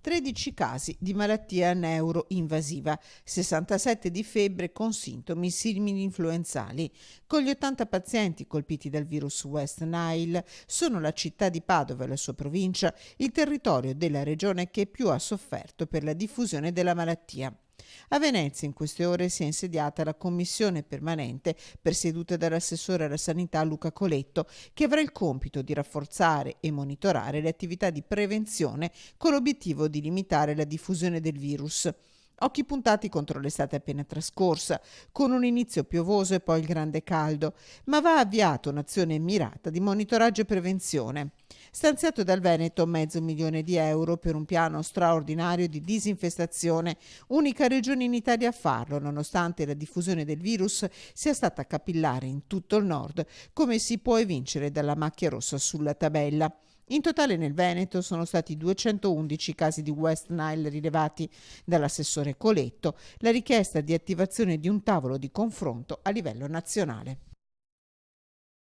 13 casi di malattia neuroinvasiva, 67 di febbre con sintomi simili influenzali. Con gli 80 pazienti colpiti dal virus West Nile, sono la città di Padova e la sua provincia il territorio della regione che più ha sofferto per la diffusione della malattia. A Venezia in queste ore si è insediata la commissione permanente presieduta dall'assessore alla sanità Luca Coletto, che avrà il compito di rafforzare e monitorare le attività di prevenzione con l'obiettivo di limitare la diffusione del virus. Occhi puntati contro l'estate appena trascorsa, con un inizio piovoso e poi il grande caldo, ma va avviata un'azione mirata di monitoraggio e prevenzione. Stanziato dal Veneto €500.000 per un piano straordinario di disinfestazione, unica regione in Italia a farlo, nonostante la diffusione del virus sia stata capillare in tutto il nord, come si può evincere dalla macchia rossa sulla tabella. In totale nel Veneto sono stati 211 casi di West Nile rilevati dall'assessore Coletto, la richiesta di attivazione di un tavolo di confronto a livello nazionale.